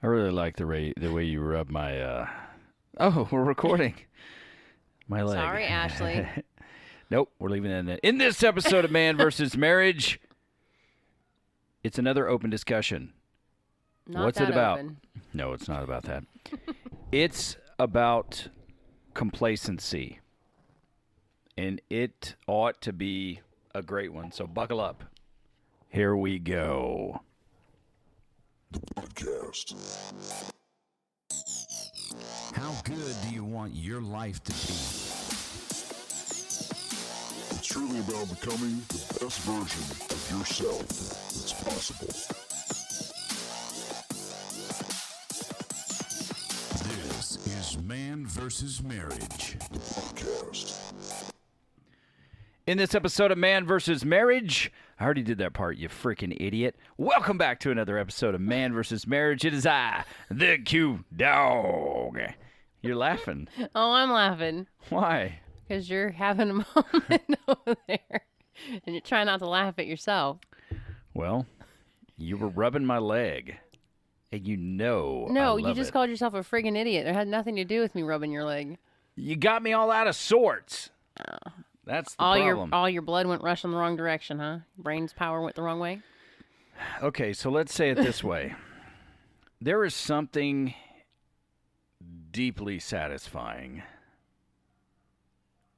I really like the way you rub my. Oh, we're recording. My leg. Sorry, Ashley. Nope, we're leaving it in there. In this episode of Man versus Marriage, it's another open discussion. Not What's that it about? Open. No, it's not about that. It's about complacency. And it ought to be a great one. So buckle up. Here we go. Podcast. How good do you want your life to be? It's truly about becoming the best version of yourself that's possible. This is Man versus Marriage. Podcast. In this episode of Man versus Marriage, I already did that part, you freaking idiot. Welcome back to another episode of Man versus Marriage. It is I, the Q Dog. You're laughing. Oh, I'm laughing Why? because you're having a moment over there, and you're trying not to laugh at yourself. Well, you were rubbing my leg, and you know No, I you love just it. called yourself a friggin' idiot. It had nothing to do with me rubbing your leg. You got me all out of sorts. That's the problem. All your blood went rushing the wrong direction, huh? Brain's power went the wrong way. Okay, so let's say it this way. There is something deeply satisfying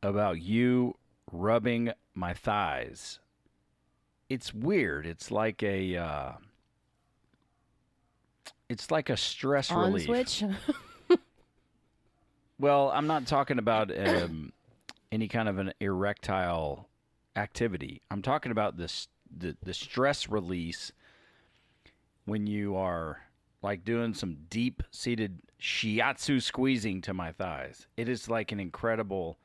about you rubbing my thighs. It's weird. It's like a stress On relief. switch. Well, I'm not talking about any kind of an erectile activity. I'm talking about the stress release when you are like doing some deep-seated shiatsu squeezing to my thighs. It is like an incredible.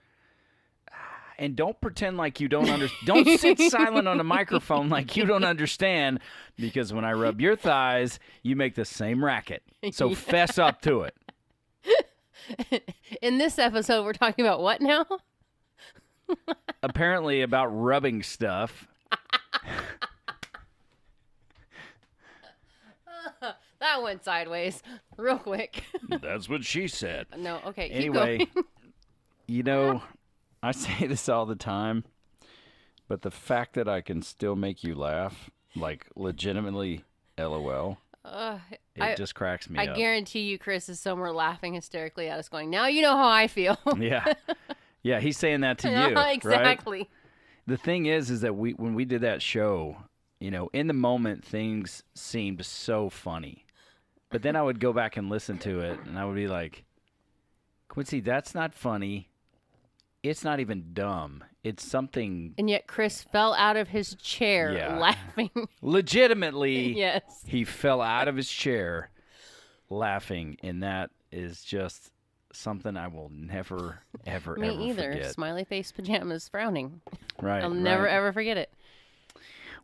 And don't pretend like you don't understand. Don't sit silent on a microphone like you don't understand, because when I rub your thighs, you make the same racket. So fess up to it. In this episode, we're talking about what now? Apparently about rubbing stuff. That went sideways real quick. That's what she said. No, okay. Keep Anyway, going. you know, I say this all the time, but the fact that I can still make you laugh, like legitimately LOL, it just cracks me I up. guarantee you Chris is somewhere laughing hysterically at us going, now you know how I feel. Yeah. Yeah, he's saying that to you, right? Exactly. The thing is that when we did that show, you know, in the moment things seemed so funny. But then I would go back and listen to it, and I would be like, Quincy, that's not funny. It's not even dumb. It's something And yet Chris fell out of his chair Yeah. laughing. legitimately. Yes. He fell out of his chair laughing, and that is just something I will never, ever, Me ever either. forget. Smiley face pajamas frowning. Right. I'll never right. ever forget it.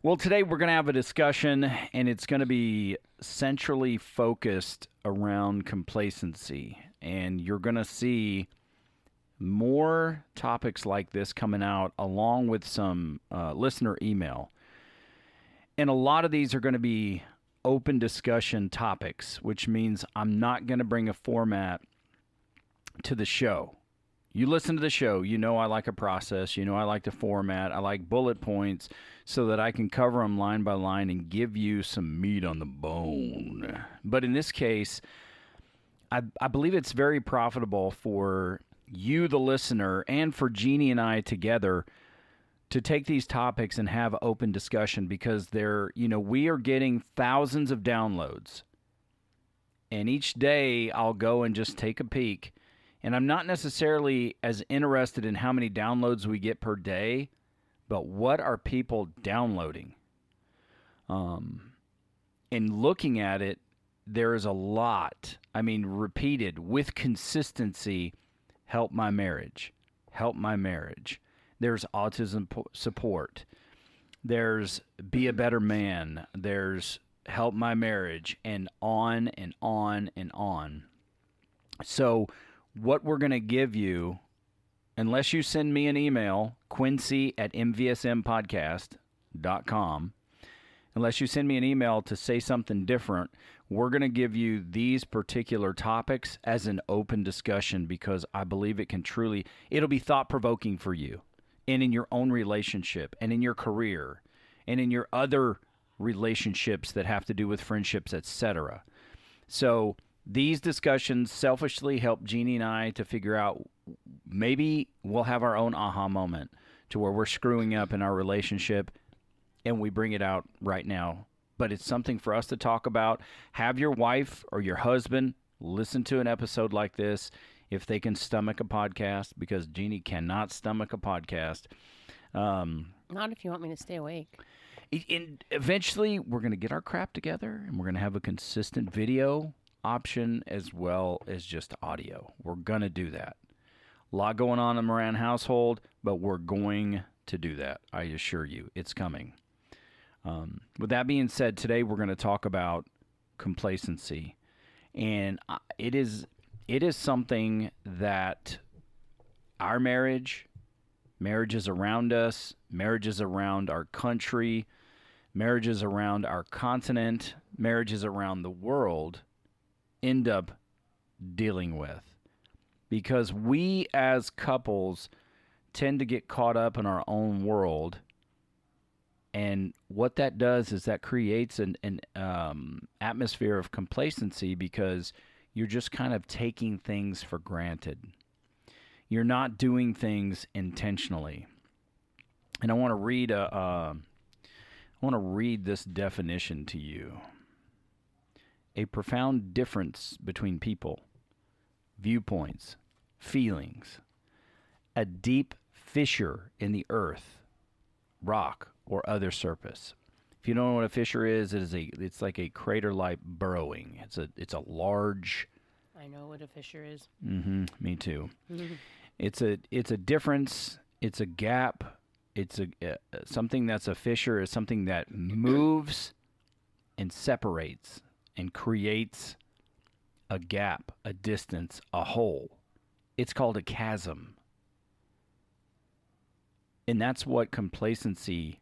Well, today we're going to have a discussion, and it's going to be centrally focused around complacency. And you're going to see more topics like this coming out along with some listener email. And a lot of these are going to be open discussion topics, which means I'm not going to bring a format to the show. You listen to the show, you know I like a process, you know I like the format, I like bullet points so that I can cover them line by line and give you some meat on the bone. But in this case, I believe it's very profitable for you, the listener, and for Jeannie and I together to take these topics and have open discussion, because they're, you know, we are getting thousands of downloads. And each day I'll go and just take a peek. And I'm not necessarily as interested in how many downloads we get per day, but what are people downloading? And looking at it, there is a lot. I mean, repeated with consistency. Help my marriage. Help my marriage. There's autism support. There's be a better man. There's help my marriage, and on and on and on. So what we're going to give you, unless you send me an email, Quincy@mvsmpodcast.com, unless you send me an email to say something different, we're going to give you these particular topics as an open discussion because I believe it'll be thought-provoking for you and in your own relationship and in your career and in your other relationships that have to do with friendships, etc. So these discussions selfishly help Jeannie and I to figure out maybe we'll have our own aha moment to where we're screwing up in our relationship and we bring it out right now. But it's something for us to talk about. Have your wife or your husband listen to an episode like this if they can stomach a podcast, because Jeannie cannot stomach a podcast. Not if you want me to stay awake. And eventually, we're going to get our crap together, and we're going to have a consistent video option as well as just audio. We're going to do that. A lot going on in the Moran household, but we're going to do that. I assure you, it's coming. With that being said, today we're going to talk about complacency, and it is something that our marriages around us, marriages around our country, marriages around our continent, marriages around the world end up dealing with. Because we as couples tend to get caught up in our own world. And what that does is that creates an atmosphere of complacency because you're just kind of taking things for granted. You're not doing things intentionally. And I want to read this definition to you. A profound difference between people, viewpoints, feelings, a deep fissure in the earth, rock, or other surface. If you don't know what a fissure is, it's like a crater-like burrowing. It's a large. I know what a fissure is. Me too. It's a difference. It's a gap. It's something that's a fissure is something that moves and separates and creates a gap, a distance, a hole. It's called a chasm. And that's what complacency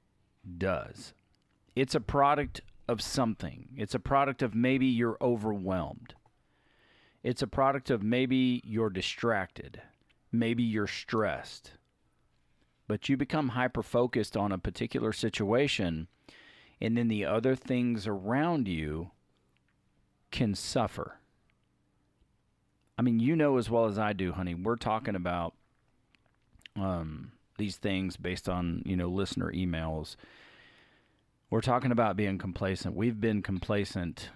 does. It's a product of something. It's a product of maybe you're overwhelmed. It's a product of maybe you're distracted. Maybe you're stressed. But you become hyper-focused on a particular situation, and then the other things around you can suffer. I mean, you know as well as I do, honey, we're talking about these things based on, listener emails. We're talking about being complacent. We've been complacent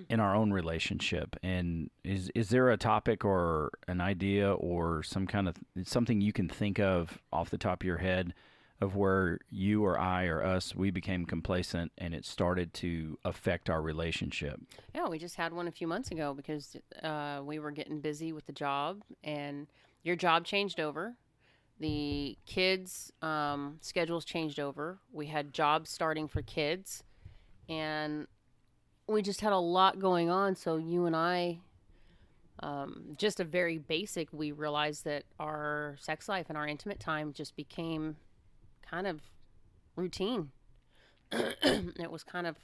in our own relationship. And is there a topic or an idea or something you can think of off the top of your head of where you or I or us, we became complacent and it started to affect our relationship? Yeah, we just had one a few months ago because we were getting busy with the job and your job changed over. The kids' schedules changed over. We had jobs starting for kids, and we just had a lot going on. So you and I, just a very basic, we realized that our sex life and our intimate time just became kind of routine. It was kind of,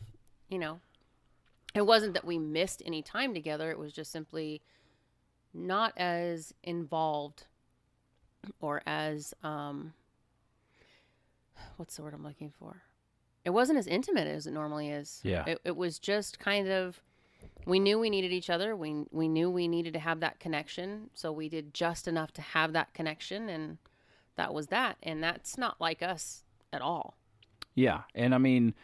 it wasn't that we missed any time together. It was just simply not as involved or as, what's the word I'm looking for? It wasn't as intimate as it normally is. Yeah. It was just kind of, we knew we needed each other. We knew we needed to have that connection. So we did just enough to have that connection, and that was that. And that's not like us at all. Yeah. And I mean,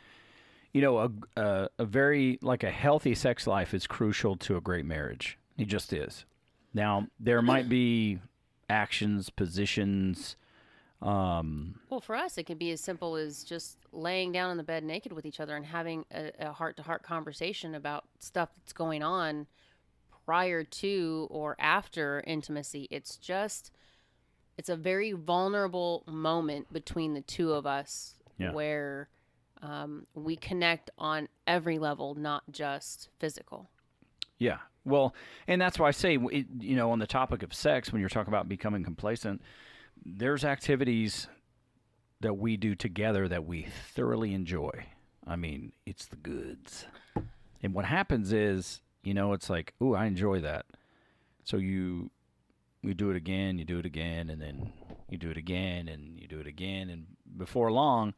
a very, like a healthy sex life is crucial to a great marriage. It just is. Now, there might be actions, positions. Well, for us, it can be as simple as just laying down in the bed naked with each other and having a heart-to-heart conversation about stuff that's going on prior to or after intimacy. It's a very vulnerable moment between the two of us where we connect on every level, not just physical. Yeah. Well, and that's why I say, on the topic of sex, when you're talking about becoming complacent, there's activities that we do together that we thoroughly enjoy. I mean, it's the goods. And what happens is, it's like, ooh, I enjoy that. So you do it again, you do it again, and then you do it again, and you do it again. And before long,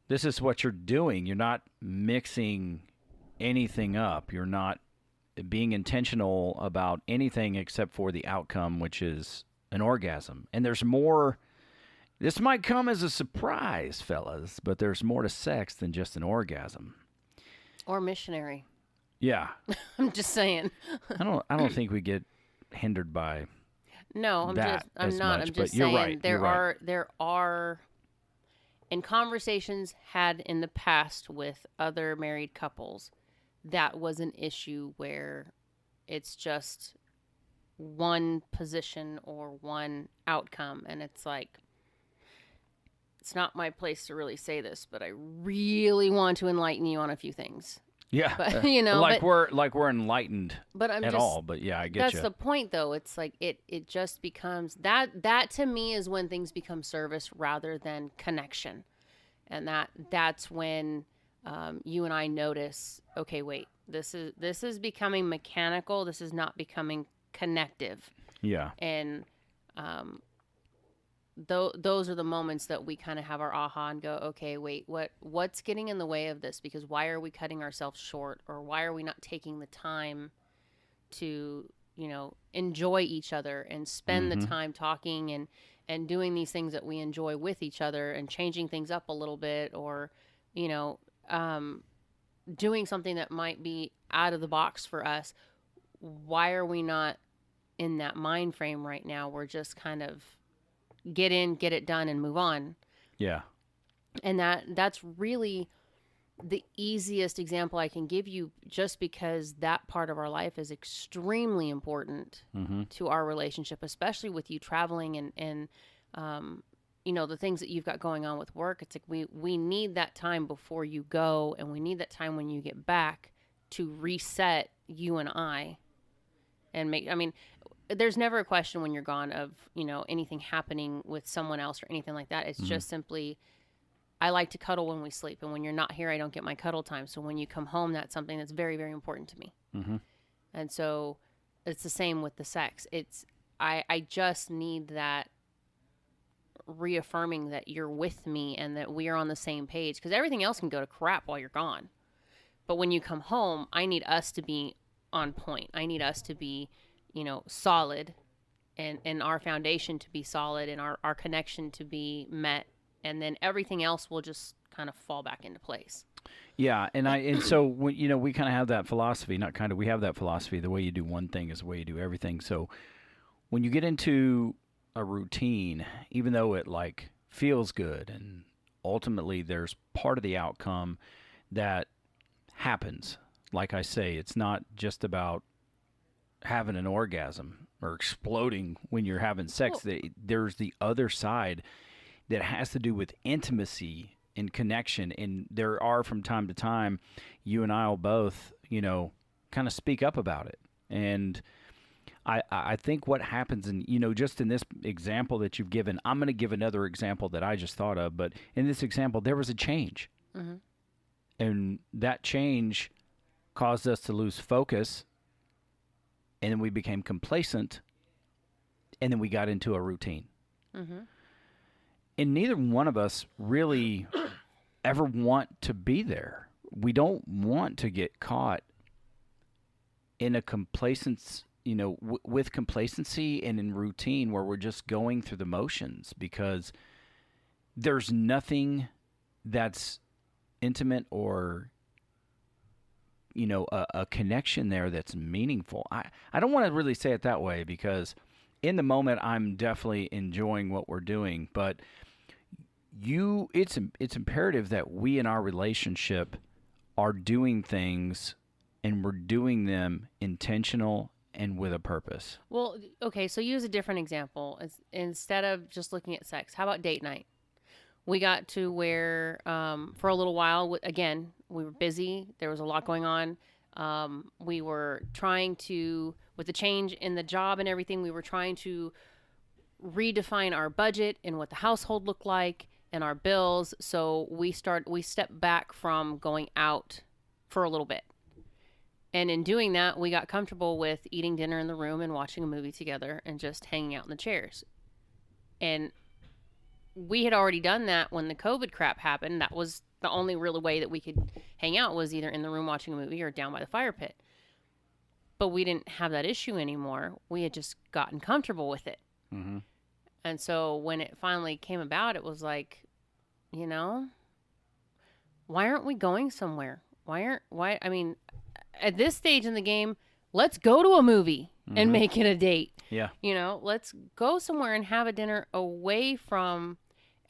this is what you're doing. You're not mixing anything up. You're not being intentional about anything except for the outcome, which is an orgasm. And there's more. This might come as a surprise, fellas, but there's more to sex than just an orgasm. Or missionary. Yeah. I'm just saying. I don't think we get hindered by No, I'm that just I'm as not. much, I'm but just you're saying right, there you're right. are in conversations had in the past with other married couples, that was an issue where it's just one position or one outcome, and it's like, it's not my place to really say this, but I really want to enlighten you on a few things. Yeah. But we're enlightened but I'm at just all, but yeah, I get that's you. the point, though. It's like it just becomes that to me is when things become service rather than connection, and that's when you and I notice, okay, wait, this is becoming mechanical. This is not becoming connective, Yeah. and those are the moments that we kind of have our aha and go, okay, wait, what's getting in the way of this? Because why are we cutting ourselves short, or why are we not taking the time to, enjoy each other and spend the time talking and doing these things that we enjoy with each other, and changing things up a little bit, or, doing something that might be out of the box for us. Why are we not in that mind frame right now? We're just kind of get in, get it done, and move on. Yeah. And that's really the easiest example I can give you, just because that part of our life is extremely important to our relationship, especially with you traveling and the things that you've got going on with work. It's like we need that time before you go, and we need that time when you get back to reset you and I, and there's never a question when you're gone of, anything happening with someone else or anything like that. It's just simply, I like to cuddle when we sleep. And when you're not here, I don't get my cuddle time. So when you come home, that's something that's very, very important to me. And so it's the same with the sex. I just need that reaffirming that you're with me and that we are on the same page, because everything else can go to crap while you're gone. But when you come home, I need us to be on point. I need us to be, solid, and our foundation to be solid, and our connection to be met. And then everything else will just kind of fall back into place. Yeah, and so when, we kind of have that philosophy, not kind of, we have that philosophy. The way you do one thing is the way you do everything. So when you get into a routine, even though it like feels good, and ultimately there's part of the outcome that happens. Like I say, it's not just about having an orgasm or exploding when you're having sex. There's the other side that has to do with intimacy and connection. And there are, from time to time, you and I will both, kind of speak up about it. And I think what happens, and, just in this example that you've given, I'm going to give another example that I just thought of. But in this example, there was a change. And that change caused us to lose focus. And then we became complacent. And then we got into a routine. And neither one of us really ever want to be there. We don't want to get caught in a complacence, with complacency and in routine where we're just going through the motions, because there's nothing that's intimate or, a connection there that's meaningful. I don't want to really say it that way, because in the moment I'm definitely enjoying what we're doing, but it's imperative that we in our relationship are doing things, and we're doing them intentional and with a purpose. Well, okay, so use a different example. Instead of just looking at sex, how about date night? We got to where, for a little while, again, we were busy. There was a lot going on. We were trying to, with the change in the job and everything, we were trying to redefine our budget and what the household looked like. and our bills. So we step back from going out for a little bit. And in doing that, we got comfortable with eating dinner in the room and watching a movie together and just hanging out in the chairs. And we had already done that when the COVID crap happened. That was the only real way that we could hang out, was either in the room watching a movie or down by the fire pit. But we didn't have that issue anymore. We had just gotten comfortable with it. Mm-hmm. And so when it finally came about, it was like, why aren't we going somewhere? I mean, at this stage in the game, let's go to a movie and make it a date. Yeah. Let's go somewhere and have a dinner away from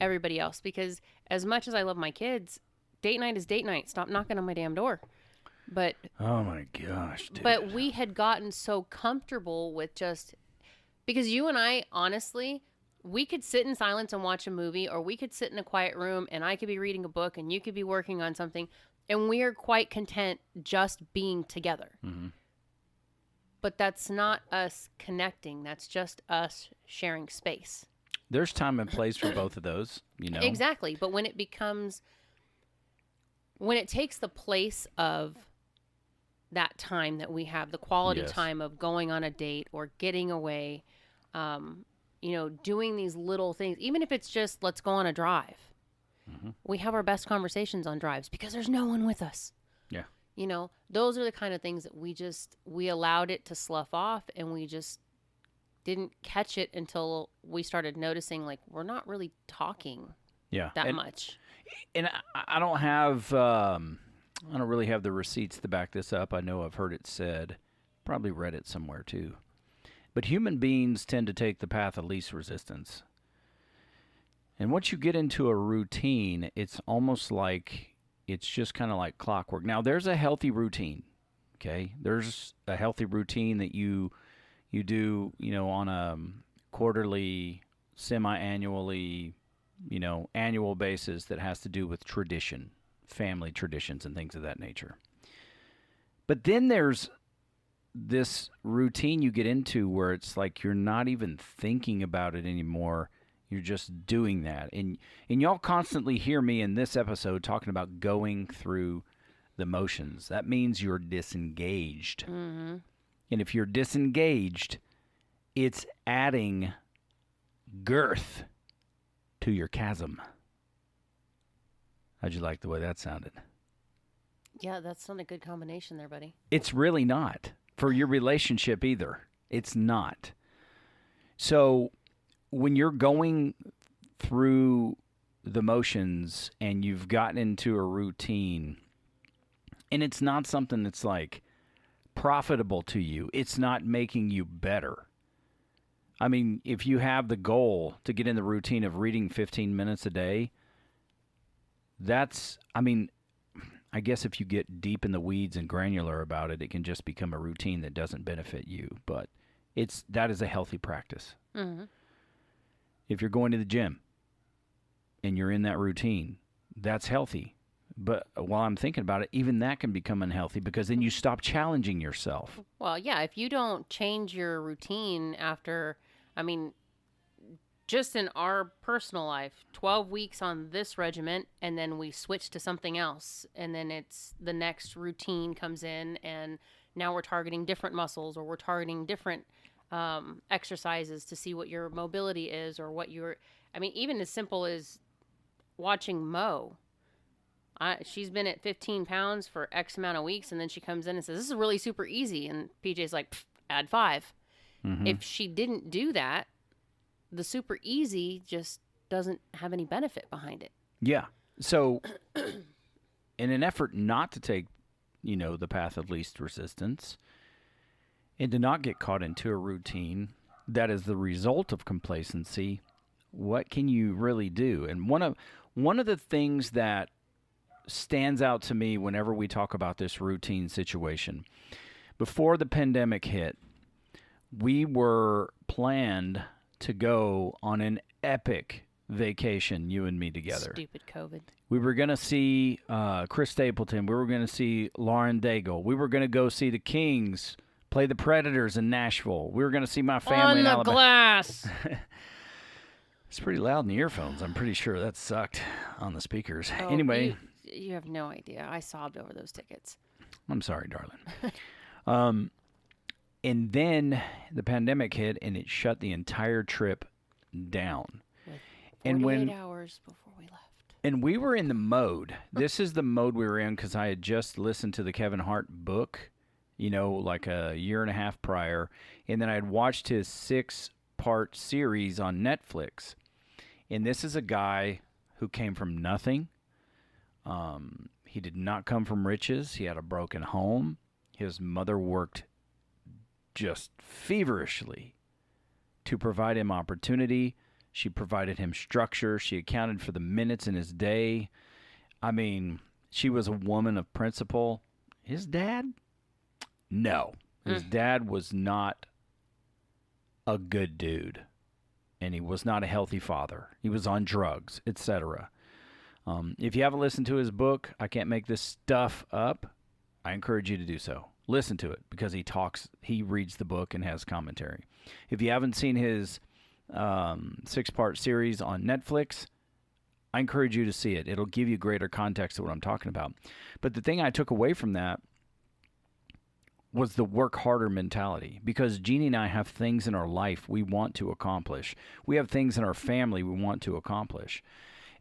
everybody else. Because as much as I love my kids, date night is date night. Stop knocking on my damn door. But oh my gosh, dude. But we had gotten so comfortable with just, because you and I, honestly, we could sit in silence and watch a movie, or we could sit in a quiet room and I could be reading a book and you could be working on something, and we are quite content just being together. Mm-hmm. But that's not us connecting. That's just us sharing space. There's time and place for both of those, Exactly. But when it takes the place of that time that we have, the quality Yes. time of going on a date or getting away, doing these little things, even if it's just, let's go on a drive. Mm-hmm. We have our best conversations on drives because there's no one with us. Yeah. Those are the kind of things that we allowed it to slough off, and we just didn't catch it until we started noticing, like, we're not really talking that much. And I don't have, I don't really have the receipts to back this up. I know I've heard it said, probably read it somewhere too. But human beings tend to take the path of least resistance. And once you get into a routine, it's almost like, it's just kind of like clockwork. Now, there's a healthy routine, okay? There's a healthy routine that you do, on a quarterly, semi-annually, annual basis that has to do with tradition, family traditions and things of that nature. But then there's this routine you get into where it's like you're not even thinking about it anymore. You're just doing that. And y'all constantly hear me in this episode talking about going through the motions. That means you're disengaged. Mm-hmm. And if you're disengaged, it's adding girth to your chasm. How'd you like the way that sounded? Yeah, that's not a good combination there, buddy. It's really not. For your relationship either. It's not. So when you're going through the motions and you've gotten into a routine, and it's not something that's like profitable to you, it's not making you better. I mean, if you have the goal to get in the routine of reading 15 minutes a day, I guess if you get deep in the weeds and granular about it, it can just become a routine that doesn't benefit you. But that is a healthy practice. Mm-hmm. If you're going to the gym and you're in that routine, that's healthy. But while I'm thinking about it, even that can become unhealthy because then you stop challenging yourself. Well, yeah, if you don't change your routine after, just in our personal life, 12 weeks on this regiment, and then we switch to something else, and then it's the next routine comes in, and now we're targeting different muscles, or we're targeting different exercises to see what your mobility is, or what even as simple as watching Mo. She's been at 15 pounds for X amount of weeks, and then she comes in and says, this is really super easy, and PJ's like, add 5. Mm-hmm. If she didn't do that, the super easy just doesn't have any benefit behind it. Yeah. So in an effort not to take, the path of least resistance and to not get caught into a routine that is the result of complacency, what can you really do? And one of the things that stands out to me whenever we talk about this routine situation, before the pandemic hit, we were planned to go on an epic vacation, you and me together. Stupid COVID. We were going to see Chris Stapleton. We were going to see Lauren Daigle. We were going to go see the Kings play the Predators in Nashville. We were going to see my family on in the Alabama. glass. It's pretty loud in the earphones. I'm pretty sure that sucked on the speakers. Oh, Anyway, you have no idea. I sobbed over those tickets. I'm sorry, darling. And then the pandemic hit, and it shut the entire trip down. With 48 And when hours before we left. and we were in the mode. This is the mode we were in because I had just listened to the Kevin Hart book, like a year and a half prior, and then I had watched his 6-part series on Netflix. And this is a guy who came from nothing. He did not come from riches. He had a broken home. His mother worked just feverishly to provide him opportunity. She provided him structure. She accounted for the minutes in his day. I mean, she was a woman of principle. His dad? No. His dad was not a good dude. And he was not a healthy father. He was on drugs, etc. If you haven't listened to his book, I Can't Make This Stuff Up, I encourage you to do so. Listen to it because he reads the book and has commentary. If you haven't seen his 6-part series on Netflix, I encourage you to see it. It'll give you greater context to what I'm talking about. But the thing I took away from that was the work harder mentality, because Jeannie and I have things in our life we want to accomplish. We have things in our family we want to accomplish.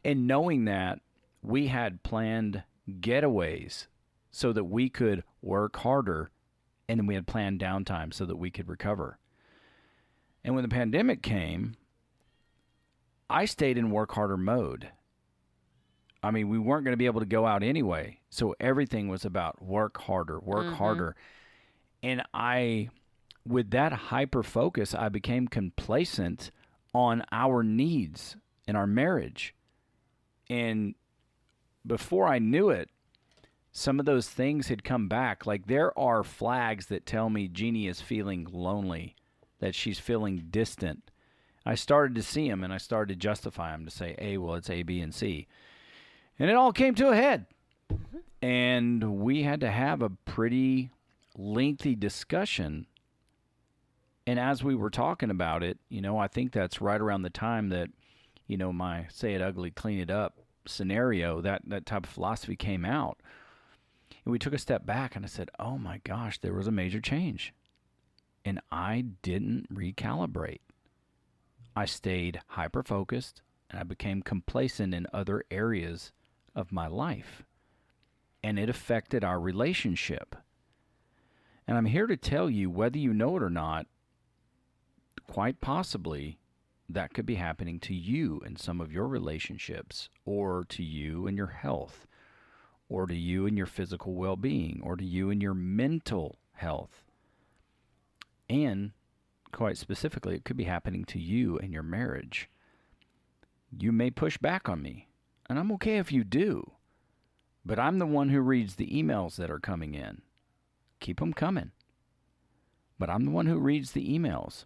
And knowing that, we had planned getaways so that we could work harder, and then we had planned downtime so that we could recover. And when the pandemic came, I stayed in work harder mode. I mean, we weren't going to be able to go out anyway, so everything was about work harder, work harder. And with that hyper focus, I became complacent on our needs in our marriage. And before I knew it, some of those things had come back. Like, there are flags that tell me Jeannie is feeling lonely, that she's feeling distant. I started to see them, and I started to justify them to say, well, it's A, B, and C. And it all came to a head. And we had to have a pretty lengthy discussion. And as we were talking about it, I think that's right around the time that, my say it ugly, clean it up scenario, that type of philosophy came out. And we took a step back, and I said, oh my gosh, there was a major change. And I didn't recalibrate. I stayed hyper-focused, and I became complacent in other areas of my life. And it affected our relationship. And I'm here to tell you, whether you know it or not, quite possibly that could be happening to you in some of your relationships, or to you in your health, or to you in your physical well-being, or to you in your mental health. And quite specifically, it could be happening to you in your marriage. You may push back on me, and I'm okay if you do, but I'm the one who reads the emails that are coming in. Keep them coming. But I'm the one who reads the emails.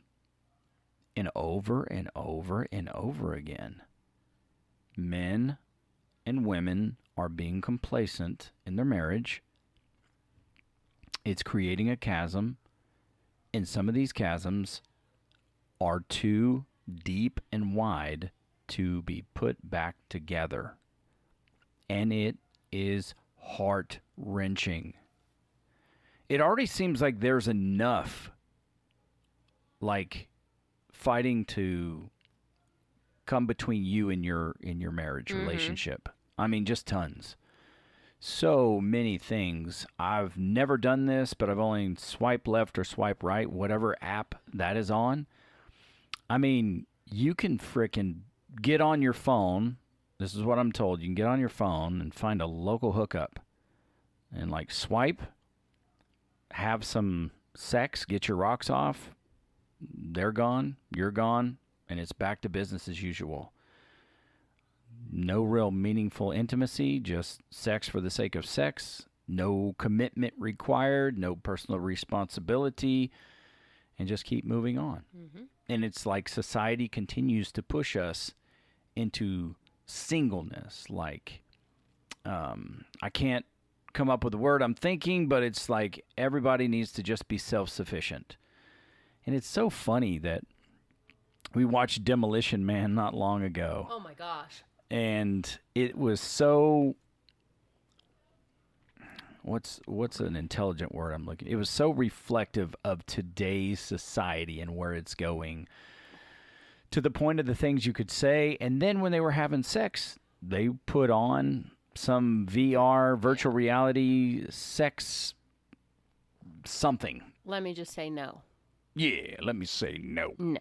And over and over and over again, men and women are being complacent in their marriage. It's creating a chasm, and some of these chasms are too deep and wide to be put back together. And it is heart-wrenching. It already seems like there's enough, fighting to come between you and your marriage relationship. I mean, just tons. So many things. I've never done this, but I've only swiped left or swipe right, whatever app that is on. I mean, you can frickin' get on your phone. This is what I'm told. You can get on your phone and find a local hookup and swipe, have some sex, get your rocks off. They're gone, you're gone, and it's back to business as usual. No real meaningful intimacy, just sex for the sake of sex. No commitment required, no personal responsibility, and just keep moving on. And it's like society continues to push us into singleness. I can't come up with the word I'm thinking, but it's like everybody needs to just be self-sufficient. And it's so funny that We watched Demolition Man not long ago, Oh my gosh. and it was so. What's an intelligent word I'm looking? It was so reflective of today's society and where it's going, to the point of the things you could say. And then when they were having sex, they put on some VR, virtual reality, sex something. Let me just say no. Yeah, let me say no. No.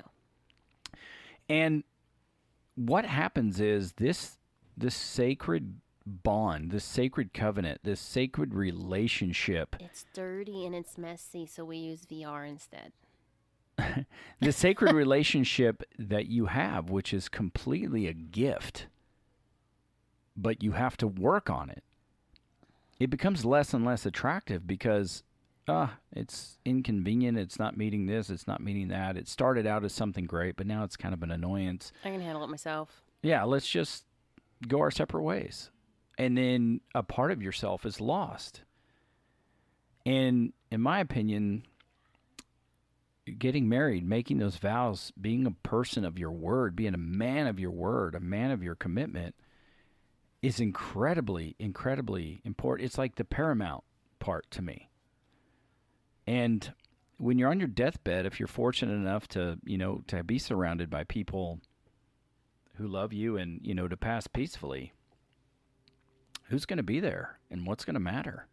And what happens is this sacred bond, this sacred covenant, this sacred relationship, It's dirty and it's messy, so we use VR instead. the sacred relationship that you have, which is completely a gift, but you have to work on it. It becomes less and less attractive because it's inconvenient. It's not meeting this. It's not meeting that. It started out as something great, but now it's kind of an annoyance. I can handle it myself. Yeah, let's just go our separate ways. And then a part of yourself is lost. And in my opinion, getting married, making those vows, being a person of your word, being a man of your word, a man of your commitment is incredibly, incredibly important. It's like the paramount part to me. And when you're on your deathbed, if you're fortunate enough to, to be surrounded by people who love you and, to pass peacefully, who's going to be there and what's going to matter?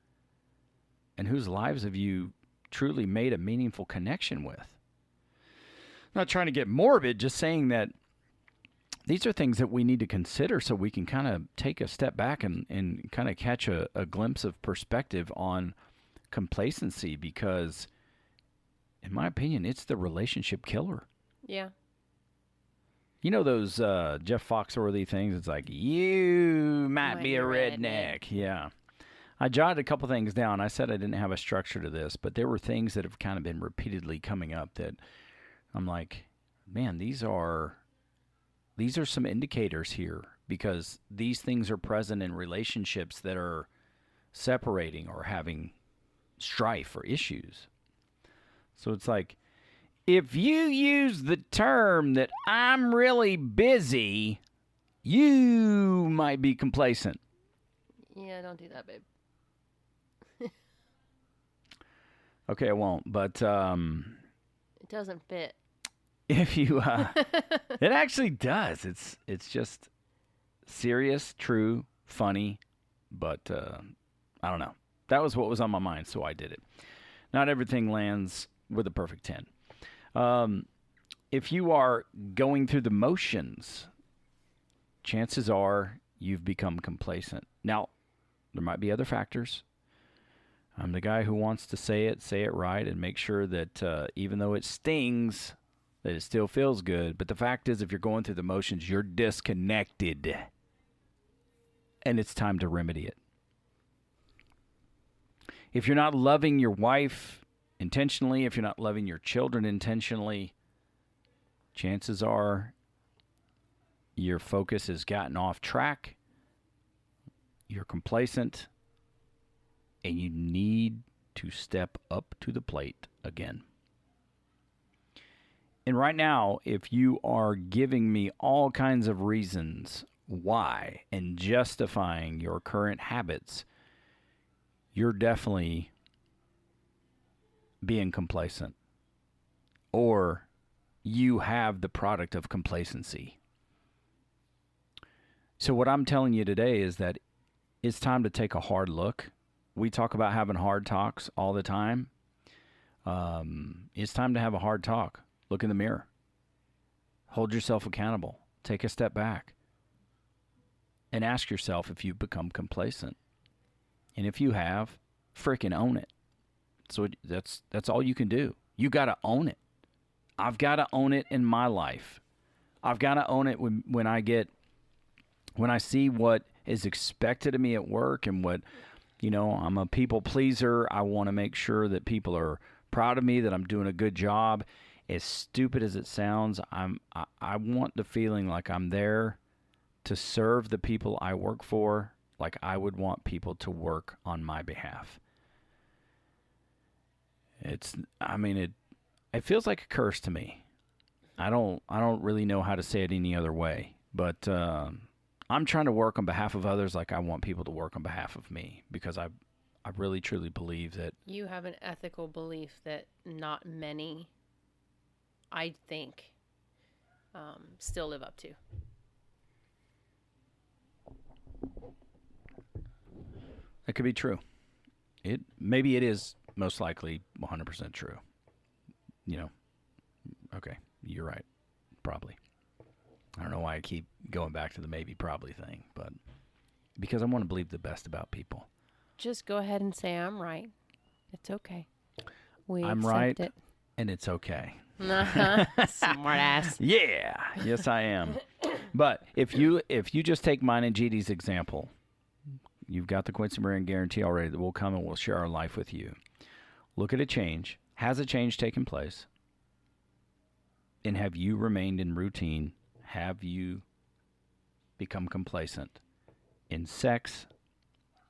And whose lives have you truly made a meaningful connection with? I'm not trying to get morbid, just saying that these are things that we need to consider so we can kind of take a step back and kind of catch a glimpse of perspective on complacency, because in my opinion, it's the relationship killer. Yeah. You know those Jeff Foxworthy things? It's like, you might be a redneck. Yeah. I jotted a couple things down. I said I didn't have a structure to this, but there were things that have kind of been repeatedly coming up that I'm like, man, these are some indicators here, because these things are present in relationships that are separating or having strife or issues. So it's like, if you use the term that I'm really busy, you might be complacent. Yeah, don't do that, babe. Okay, I won't. But It doesn't fit. if you, it actually does. It's just serious, true, funny, but I don't know. That was what was on my mind, so I did it. Not everything lands with a perfect 10. If you are going through the motions, chances are you've become complacent. Now, there might be other factors. I'm the guy who wants to say it right, and make sure that even though it stings, that it still feels good. But the fact is, if you're going through the motions, you're disconnected, and it's time to remedy it. If you're not loving your wife intentionally, if you're not loving your children intentionally, chances are your focus has gotten off track, you're complacent, and you need to step up to the plate again. And right now, if you are giving me all kinds of reasons why and justifying your current habits, you're definitely being complacent, or you have the product of complacency. So what I'm telling you today is that it's time to take a hard look. We talk about having hard talks all the time. It's time to have a hard talk. Look in the mirror. Hold yourself accountable. Take a step back and ask yourself if you've become complacent. And if you have, freaking own it. So that's all you can do. You got to own it. I've got to own it in my life. I've got to own it when I see what is expected of me at work, and what, I'm a people pleaser. I want to make sure that people are proud of me, that I'm doing a good job. As stupid as it sounds, I want the feeling like I'm there to serve the people I work for, like I would want people to work on my behalf. It feels like a curse to me. I don't really know how to say it any other way, but I'm trying to work on behalf of others like I want people to work on behalf of me, because I really truly believe that You have an ethical belief that not many, I think, still live up to. it could be true. Maybe it is most likely 100% true. Okay, you're right. Probably. I don't know why I keep going back to the maybe probably thing, but because I want to believe the best about people. Just go ahead and say I'm right. It's okay. We I'm accept right, it. and it's okay. Smart ass. Yeah, yes I am. But if you just take mine and GD's example, you've got the Quincy Moran guarantee already that we'll come and we'll share our life with you. Look at a change. Has a change taken place? And have you remained in routine? Have you become complacent in sex,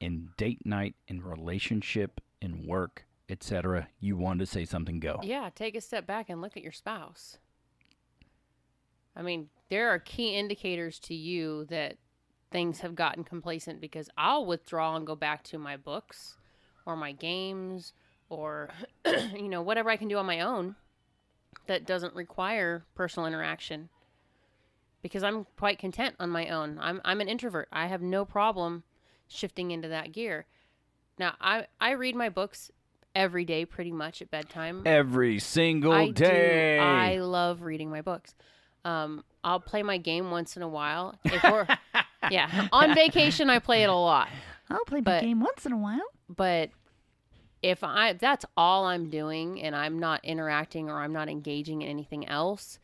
in date night, in relationship, in work, etc.? You wanted to say something, go. Yeah, take a step back and look at your spouse. I mean, there are key indicators to you that things have gotten complacent, because I'll withdraw and go back to my books or my games or, whatever I can do on my own that doesn't require personal interaction, because I'm quite content on my own. I'm an introvert. I have no problem shifting into that gear. Now, I read my books every day pretty much at bedtime. Every single I day. do. I love reading my books. I'll play my game once in a while. If we're on vacation, I play it a lot. I'll play my game once in a while. But if that's all I'm doing and I'm not interacting or I'm not engaging in anything else,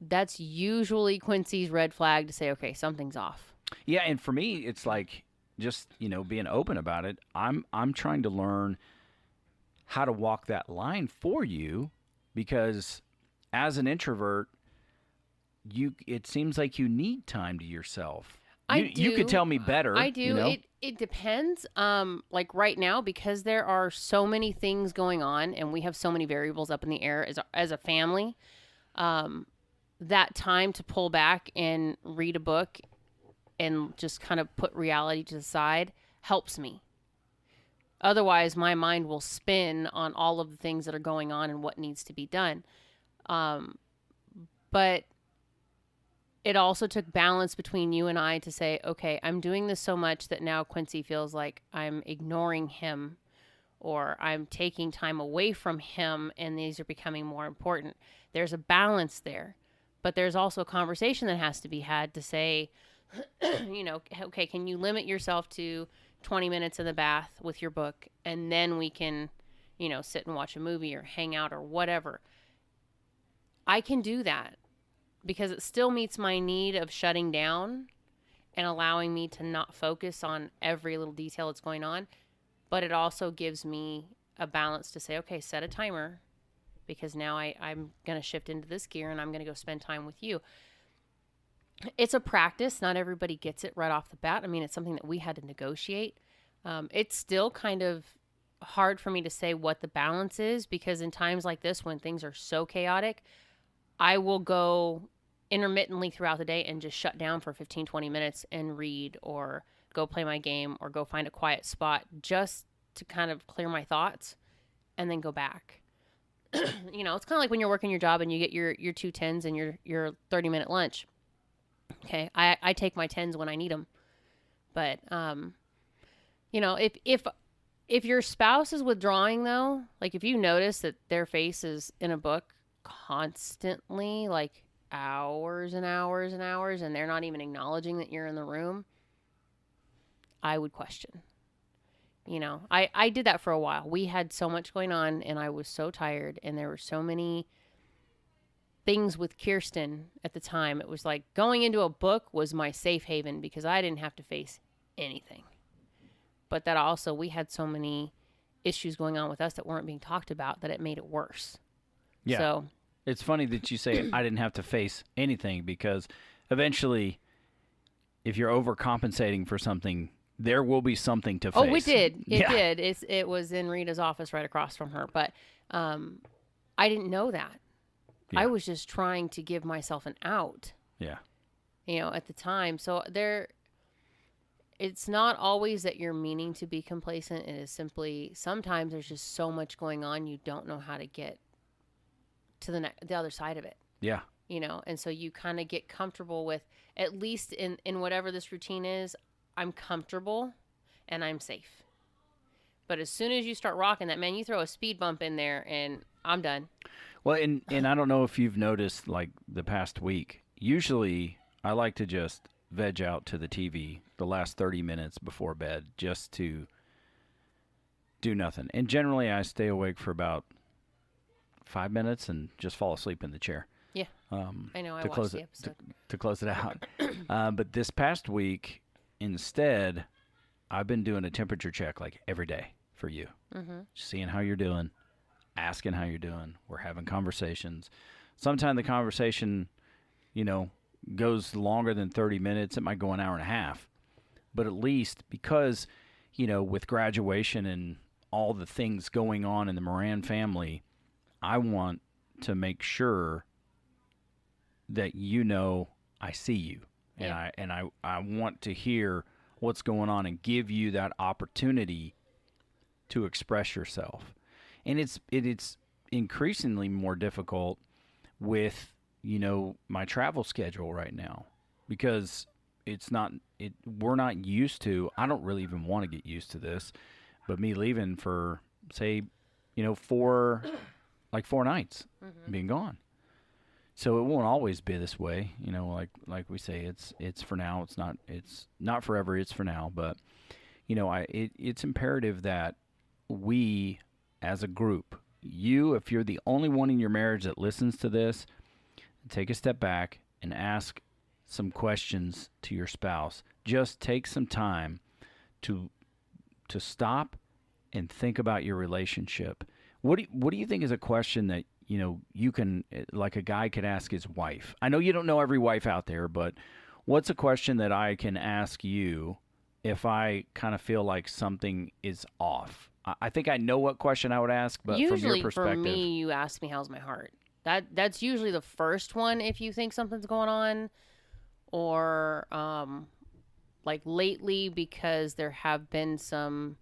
that's usually Quincy's red flag to say, okay, something's off. Yeah, and for me, it's like just, being open about it. I'm trying to learn how to walk that line for you, because as an introvert, it seems like you need time to yourself. You could tell me better. I do. It depends. Like right now, because there are so many things going on and we have so many variables up in the air as a family, that time to pull back and read a book and just kind of put reality to the side helps me. Otherwise, my mind will spin on all of the things that are going on and what needs to be done. But it also took balance between you and I to say, okay, I'm doing this so much that now Quincy feels like I'm ignoring him or I'm taking time away from him and these are becoming more important. There's a balance there. But there's also a conversation that has to be had to say, okay, can you limit yourself to 20 minutes in the bath with your book, and then we can, sit and watch a movie or hang out or whatever. I can do that because it still meets my need of shutting down and allowing me to not focus on every little detail that's going on. But it also gives me a balance to say, okay, set a timer, because now I'm going to shift into this gear and I'm going to go spend time with you. It's a practice. Not everybody gets it right off the bat. I mean, it's something that we had to negotiate. It's still kind of hard for me to say what the balance is, because in times like this, when things are so chaotic, I will go intermittently throughout the day and just shut down for 15, 20 minutes and read or go play my game or go find a quiet spot just to kind of clear my thoughts and then go back. It's kind of like when you're working your job and you get your 2 10s and your 30-minute lunch. Okay, I take my 10s when I need them. But, if your spouse is withdrawing, though, like if you notice that their face is in a book constantly, like hours and hours and hours, and they're not even acknowledging that you're in the room, I would question. I did that for a while. We had so much going on, and I was so tired, and there were so many things with Kirsten at the time. It was like going into a book was my safe haven because I didn't have to face anything. But that also, we had so many issues going on with us that weren't being talked about that it made it worse. Yeah. So it's funny that you say I didn't have to face anything, because eventually, if you're overcompensating for something, there will be something to face. Oh, it did. It did. It was in Rita's office right across from her. But I didn't know that. Yeah. I was just trying to give myself an out, Yeah. at the time. So it's not always that you're meaning to be complacent. It is simply sometimes there's just so much going on, you don't know how to get to the other side of it. Yeah. And so you kind of get comfortable with, at least in whatever this routine is, I'm comfortable and I'm safe. But as soon as you start rocking that, man, you throw a speed bump in there and I'm done. Well, and I don't know if you've noticed, like, the past week, usually I like to just veg out to the TV the last 30 minutes before bed just to do nothing. And generally I stay awake for about 5 minutes and just fall asleep in the chair. Yeah. I know. I to watched close the it episode. to close it out. But this past week, instead, I've been doing a temperature check like every day for you, seeing how you're doing, asking how you're doing. We're having conversations. Sometimes the conversation, goes longer than 30 minutes. It might go an hour and a half. But at least because, with graduation and all the things going on in the Moran family, I want to make sure that I see you, Yeah. and I want to hear what's going on and give you that opportunity to express yourself. And it's increasingly more difficult with my travel schedule right now, because we're not used to. I don't really even want to get used to this, but me leaving for, say, 4 nights, being gone. So it won't always be this way, like we say, it's for now. It's not forever. It's for now. But it's imperative that we, as a group, if you're the only one in your marriage that listens to this, take a step back and ask some questions to your spouse. Just take some time to stop and think about your relationship. What do you think is a question that you can, like, a guy could ask his wife? I know you don't know every wife out there, but what's a question that I can ask you if I kind of feel like something is off? I think I know what question I would ask, but Usually, from your perspective, for me, you ask me, how's my heart? That's usually the first one if you think something's going on, or like lately, because there have been some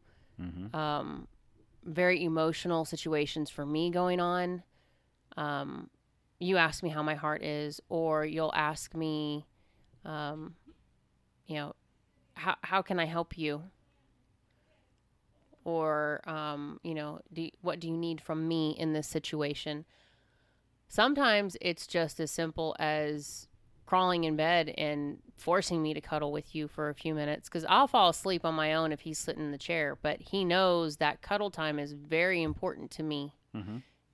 very emotional situations for me going on. You ask me how my heart is, or you'll ask me, how can I help you? Or, what do you need from me in this situation? Sometimes it's just as simple as crawling in bed and forcing me to cuddle with you for a few minutes, because I'll fall asleep on my own if he's sitting in the chair, but he knows that cuddle time is very important to me.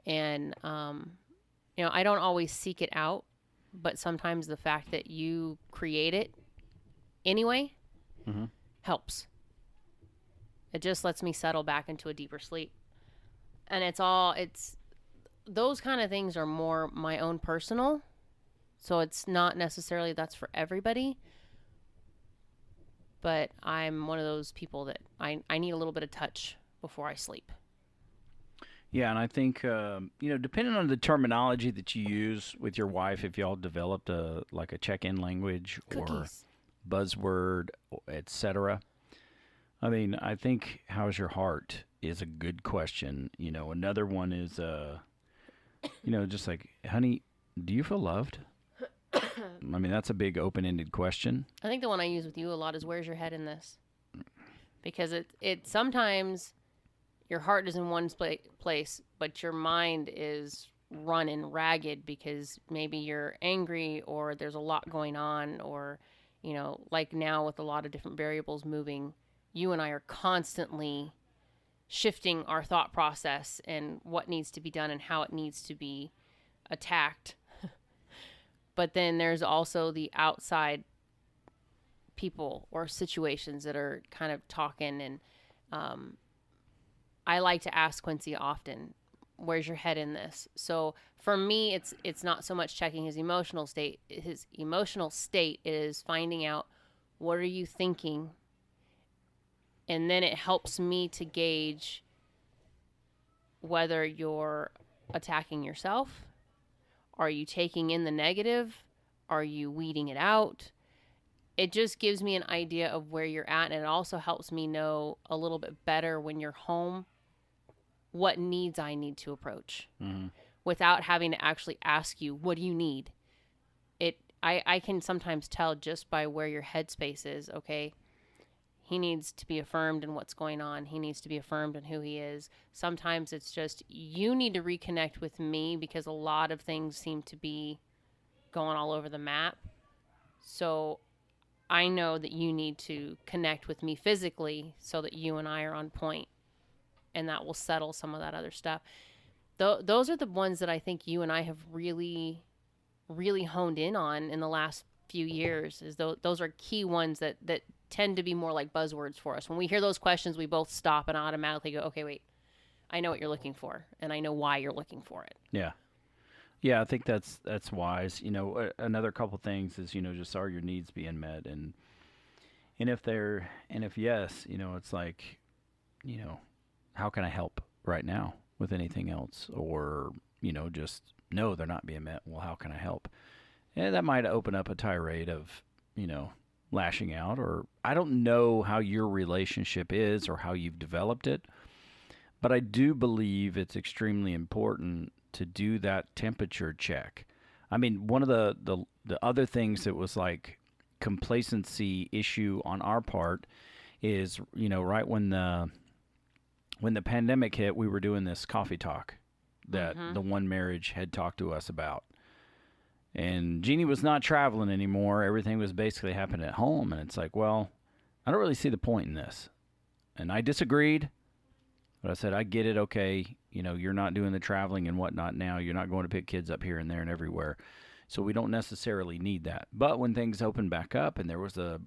And, I don't always seek it out, but sometimes the fact that you create it anyway helps. It just lets me settle back into a deeper sleep. And those kind of things are more my own personal. So it's not necessarily that's for everybody. But I'm one of those people that I need a little bit of touch before I sleep. Yeah, and I think, depending on the terminology that you use with your wife, if y'all developed a check-in language Cookies. or buzzword, etc. I mean, I think, how's your heart is a good question. Another one is, just like, honey, do you feel loved? I mean, that's a big open-ended question. I think the one I use with you a lot is, where's your head in this? Because it sometimes your heart is in one place, but your mind is running ragged because maybe you're angry, or there's a lot going on, or, like now with a lot of different variables moving, you and I are constantly shifting our thought process and what needs to be done and how it needs to be attacked. But then there's also the outside people or situations that are kind of talking. And I like to ask Quincy often, where's your head in this? So for me, it's not so much checking his emotional state. His emotional state is finding out, what are you thinking? And then it helps me to gauge whether you're attacking yourself Are you taking in the negative? Are you weeding it out? It just gives me an idea of where you're at, and it also helps me know a little bit better when you're home what needs I need to approach without having to actually ask you, what do you need? I can sometimes tell just by where your headspace is. Okay, he needs to be affirmed in what's going on. He needs to be affirmed in who he is. Sometimes it's just, you need to reconnect with me because a lot of things seem to be going all over the map. So I know that you need to connect with me physically so that you and I are on point, and that will settle some of that other stuff. Those are the ones that I think you and I have really, really honed in on in the last few years. Is those are key ones that tend to be more like buzzwords for us. When we hear those questions, we both stop and automatically go, okay, wait, I know what you're looking for, and I know why you're looking for it. Yeah. Yeah, I think that's wise. Another couple things is, just are your needs being met, and if yes, it's like, how can I help right now with anything else, or just no, they're not being met. Well, how can I help? And that might open up a tirade of, lashing out, or I don't know how your relationship is or how you've developed it, but I do believe it's extremely important to do that temperature check. I mean, one of the other things that was like complacency issue on our part is, right when the pandemic hit, we were doing this coffee talk that the one marriage had talked to us about. And Jeannie was not traveling anymore. Everything was basically happening at home. And it's like, well, I don't really see the point in this. And I disagreed. But I said, I get it. Okay. You're not doing the traveling and whatnot now. You're not going to pick kids up here and there and everywhere. So we don't necessarily need that. But when things opened back up and there was a,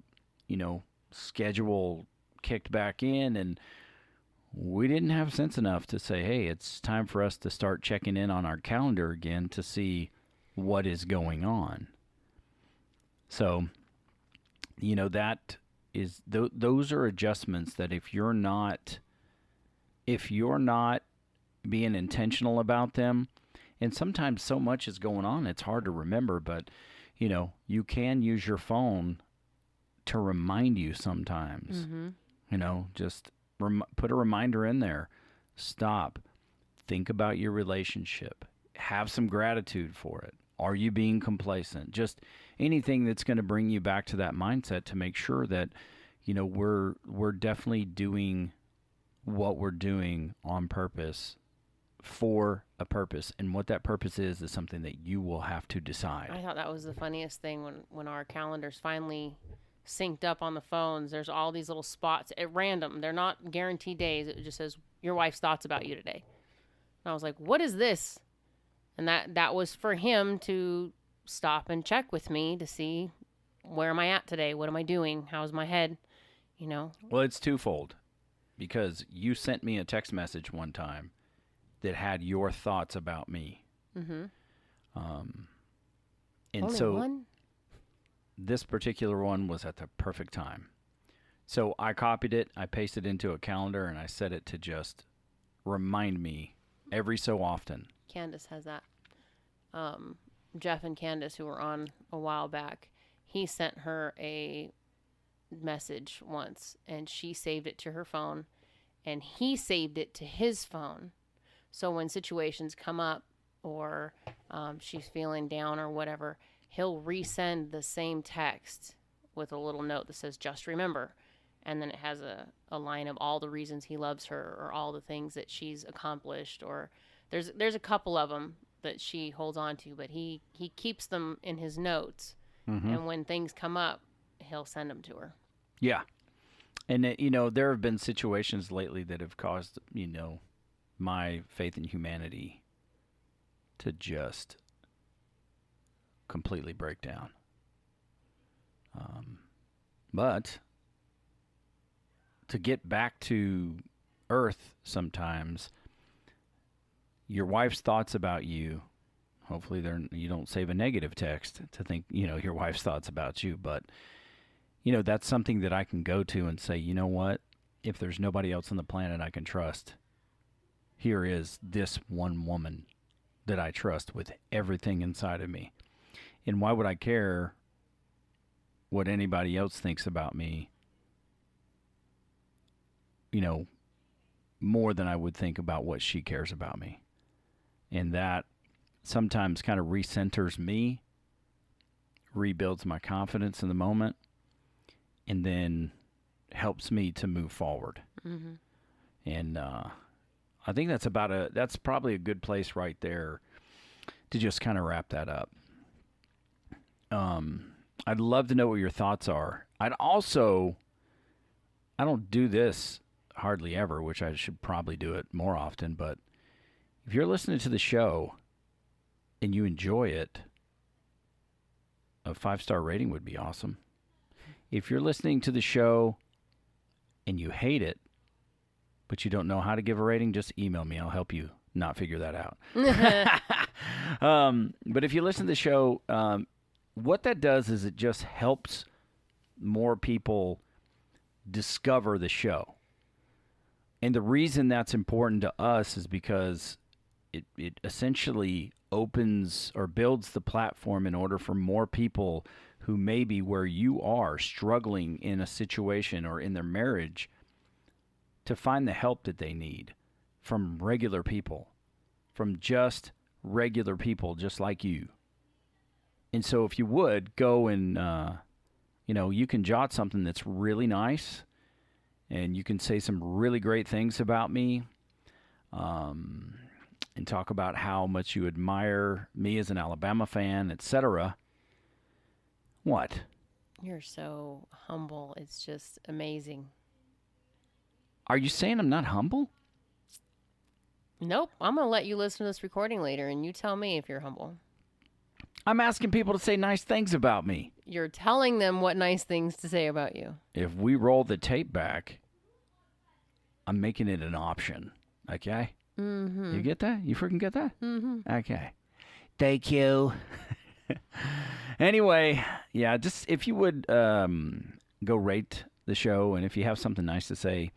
schedule kicked back in, and we didn't have sense enough to say, hey, it's time for us to start checking in on our calendar again to see what is going on. So, that is, those are adjustments that if you're not being intentional about them, and sometimes so much is going on, it's hard to remember, but, you can use your phone to remind you sometimes, just put a reminder in there. Stop. Think about your relationship. Have some gratitude for it. Are you being complacent? Just anything that's going to bring you back to that mindset to make sure that, we're definitely doing what we're doing on purpose for a purpose. And what that purpose is something that you will have to decide. I thought that was the funniest thing when our calendars finally synced up on the phones. There's all these little spots at random. They're not guaranteed days. It just says your wife's thoughts about you today. And I was like, what is this? And that was for him to stop and check with me to see, where am I at today? What am I doing? How's my head? Well, it's twofold, because you sent me a text message one time that had your thoughts about me. And Only so one? This particular one was at the perfect time. So I copied it, I pasted it into a calendar, and I set it to just remind me every so often. Candace has that. Jeff and Candace, who were on a while back, he sent her a message once, and she saved it to her phone, and he saved it to his phone. So when situations come up, or she's feeling down or whatever, he'll resend the same text with a little note that says, just remember. And then it has a line of all the reasons he loves her, or all the things that she's accomplished, or there's a couple of them that she holds on to, but he keeps them in his notes. And when things come up, he'll send them to her. Yeah. And, there have been situations lately that have caused, my faith in humanity to just completely break down. But to get back to earth sometimes, your wife's thoughts about you, hopefully you don't save a negative text to think, your wife's thoughts about you, but, that's something that I can go to and say, you know what, if there's nobody else on the planet I can trust, here is this one woman that I trust with everything inside of me. And why would I care what anybody else thinks about me, more than I would think about what she cares about me? And that sometimes kind of recenters me, rebuilds my confidence in the moment, and then helps me to move forward. Mm-hmm. And I think that's probably a good place right there to just kind of wrap that up. I'd love to know what your thoughts are. I don't do this hardly ever, which I should probably do it more often, but if you're listening to the show and you enjoy it, a 5-star rating would be awesome. If you're listening to the show and you hate it, but you don't know how to give a rating, just email me. I'll help you not figure that out. But if you listen to the show, what that does is it just helps more people discover the show. And the reason that's important to us is because it essentially opens or builds the platform in order for more people who may be where you are, struggling in a situation or in their marriage, to find the help that they need from regular people, from just regular people just like you. And so if you would, go and, you can jot something that's really nice, and you can say some really great things about me, and talk about how much you admire me as an Alabama fan, etc. What? You're so humble. It's just amazing. Are you saying I'm not humble? Nope. I'm going to let you listen to this recording later, and you tell me if you're humble. I'm asking people to say nice things about me. You're telling them what nice things to say about you. If we roll the tape back, I'm making it an option. Okay? Mm-hmm. You get that? You freaking get that? Mm-hmm. Okay. Thank you. Anyway, yeah, just if you would go rate the show, and if you have something nice to say,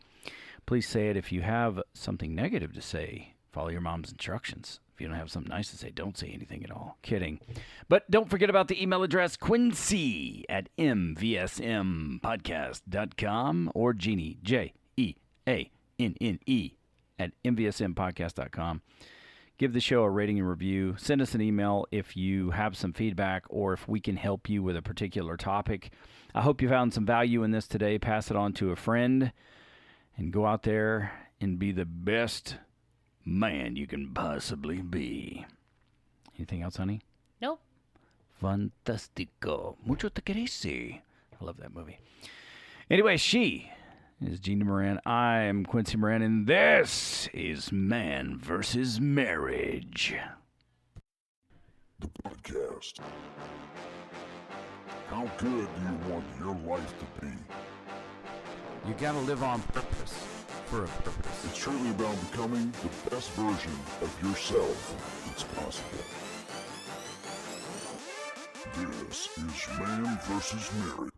please say it. If you have something negative to say, follow your mom's instructions. If you don't have something nice to say, don't say anything at all. Kidding. But don't forget about the email address, quincy@mvsmpodcast.com, or Jeannie, Jeanne, at mvsmpodcast.com. Give the show a rating and review. Send us an email if you have some feedback or if we can help you with a particular topic. I hope you found some value in this today. Pass it on to a friend and go out there and be the best man you can possibly be. Anything else, honey? Nope. Fantastico. Mucho te querese. I love that movie. Anyway, she is Gina Moran. I am Quincy Moran, and this is Man vs. Marriage. The podcast. How good do you want your life to be? You gotta live on purpose, for a purpose. It's truly about becoming the best version of yourself that's possible. This is Man vs. Marriage.